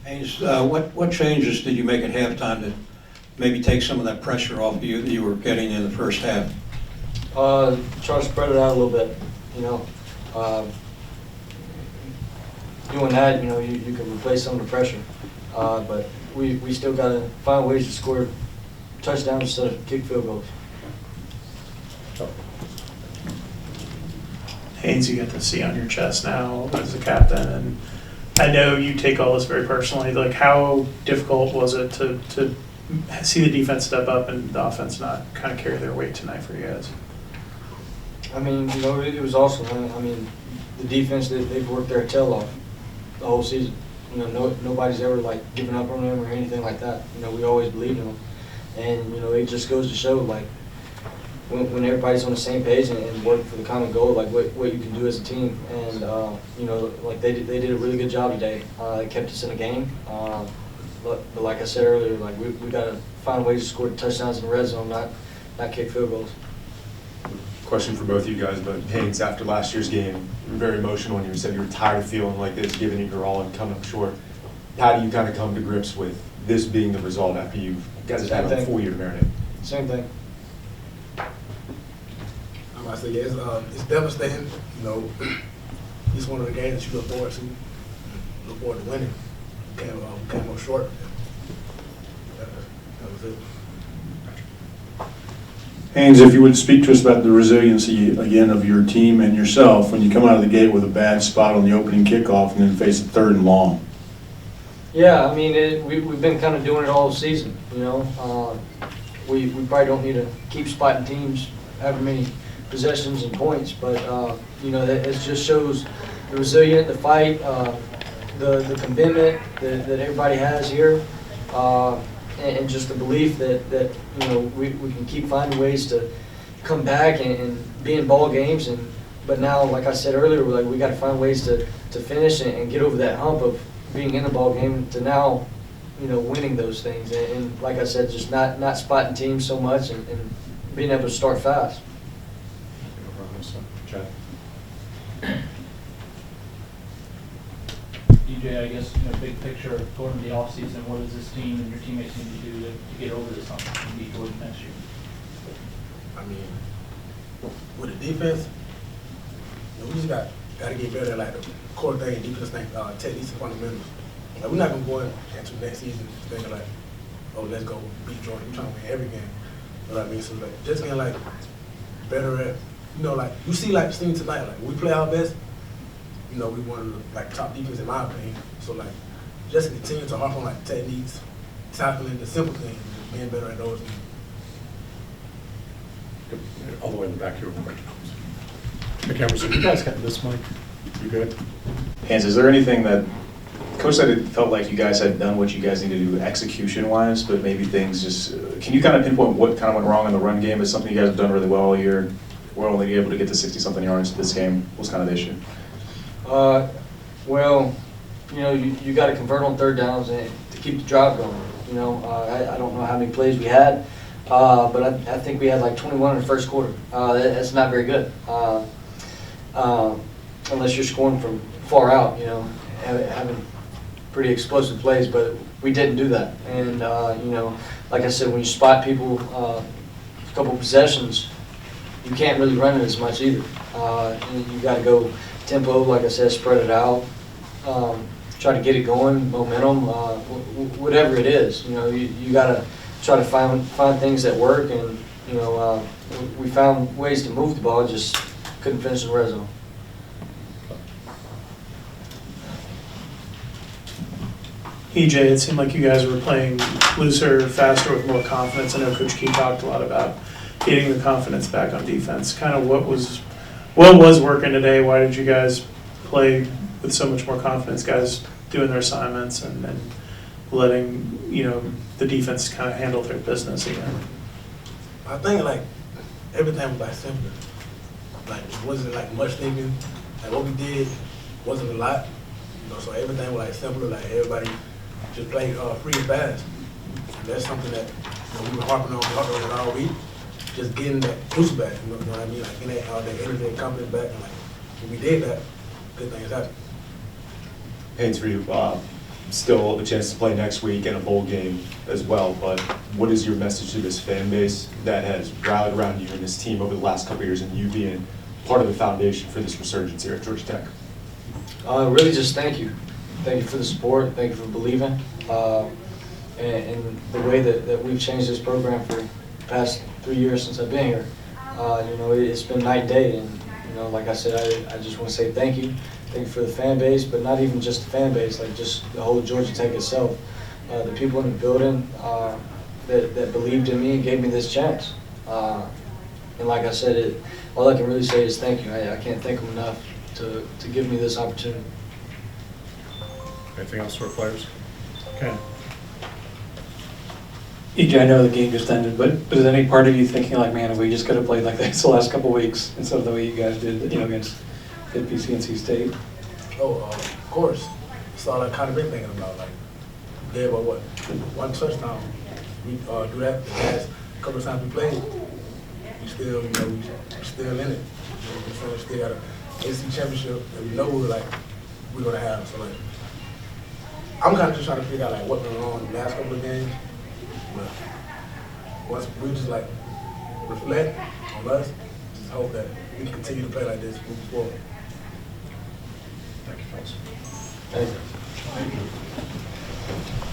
Haynes, what changes did you make at halftime to maybe take some of that pressure off of you that you were getting in the first half? Try to spread it out a little bit, you know. Doing that, you know, you can replace some of the pressure. But we still got to find ways to score touchdowns instead of kick field goals. Haynes, you get to see on your chest now as a captain, and I know you take all this very personally. Like, how difficult was it to see the defense step up and the offense not kind of carry their weight tonight for you guys? I mean, you know, it was awesome. I mean, the defense, they've worked their tail off the whole season. You know, nobody's ever like given up on them or anything like that. You know, we always believed in them, and you know, it just goes to show like when everybody's on the same page and work for the common goal, like what you can do as a team. And you know, like they did a really good job today. They kept us in the game. But like I said earlier, like we got to find ways to score touchdowns in the red zone, not kick field goals. Question for both of you guys, but Haynes, after last year's game, you were very emotional and you said you were tired of feeling like this, giving it your all and coming up short. How do you kind of come to grips with this being the result after you guys have had a full year to marinate? Same thing. I say, yeah, it's devastating. You know, it's one of the games that you look forward to. Look forward to winning. Came up short. That was it. Haynes, if you would speak to us about the resiliency again of your team and yourself when you come out of the gate with a bad spot on the opening kickoff and then face a 3rd and long. Yeah, I mean, we've been kind of doing it all season. You know, we probably don't need to keep spotting teams however many possessions and points, but you know, it just shows the resilience, the fight, the commitment that everybody has here, and just the belief that you know we can keep finding ways to come back and be in ball games. But now, like I said earlier, we got to find ways to finish and get over that hump of being in a ball game to now, you know, winning those things. And like I said, just not spotting teams so much and being able to start fast. E.J, I guess, you know, big picture, going into the offseason, what does this team and your teammates need to do to get over this hump and be towards next year? I mean, with the defense, you know, we just got to get better at like the core thing, defense thing, techniques and fundamentals. Like, we're not going to go into next season thinking like, oh, let's go beat Jordan. We're trying to win every game. You know what I mean? So like, just getting like better at, you know, like you see like seeing tonight, like when we play our best, you know, we one of the like top defense in my opinion. So like, just continue to harp on like techniques, tackling the simple things, and being better at those things. All the way in the back here. The camera's in. You guys got this mic. You good? Haynes, is there anything that Coach said it felt like you guys had done what you guys needed to do execution-wise, but maybe things just can you kind of pinpoint what kind of went wrong in the run game? Is something you guys have done really well all year? We're only able to get to 60-something yards this game. What's kind of the issue? Well, you know, you got to convert on 3rd downs and to keep the drive going. You know, I don't know how many plays we had, but I think we had like 21 in the first quarter. That's not very good, unless you're scoring from far out. You know, having pretty explosive plays, but we didn't do that. And you know, like I said, when you spot people a couple possessions, you can't really run it as much either. You got to go tempo, like I said, spread it out, try to get it going, momentum, whatever it is. You know, you got to try to find things that work, and you know, we found ways to move the ball, just couldn't finish in the red zone. E.J, it seemed like you guys were playing looser, faster, with more confidence. I know Coach Key talked a lot about getting the confidence back on defense. Kind of what was working today? Why did you guys play with so much more confidence, guys doing their assignments and letting, you know, the defense kind of handle their business again? I think like everything was like simpler. Like it wasn't like much thinking. Like what we did wasn't a lot. You know, so everything was like simpler. Like everybody just played free and fast. And that's something that, you know, we were harping on all week. Just getting that juice back. You know what I mean? Like getting that energy and confidence back. And like when we did that, good things happened. Haynes, for you, still a chance to play next week and a bowl game as well, but what is your message to this fan base that has rallied around you and this team over the last couple of years, and you being part of the foundation for this resurgence here at Georgia Tech? Really just thank you. Thank you for the support, thank you for believing, and the way that we've changed this program for the past 3 years since I've been here. You know, it's been night and day, and you know, like I said, I just want to say thank you. Thank you for the fan base, but not even just the fan base, like just the whole Georgia Tech itself. The people in the building that believed in me and gave me this chance. And like I said, all I can really say is thank you. I can't thank them enough to give me this opportunity. Anything else for our players? Okay. E.J., I know the game just ended, but is any part of you thinking like, man, if we just could have played like this the last couple of weeks instead of the way you guys did, you know, against PC and State? Oh, of course. That's all I kind of been thinking about. Like, gave up what, 1 touchdown. We do that the last couple of times we played. We still, you know, we still in it. You know, we still got a AC championship that we know we're gonna have. So like, I'm kind of just trying to figure out like what went wrong in the last couple of games. But once we just like reflect on us, just hope that we can continue to play like this moving forward. Thank you, fellas. Thank you.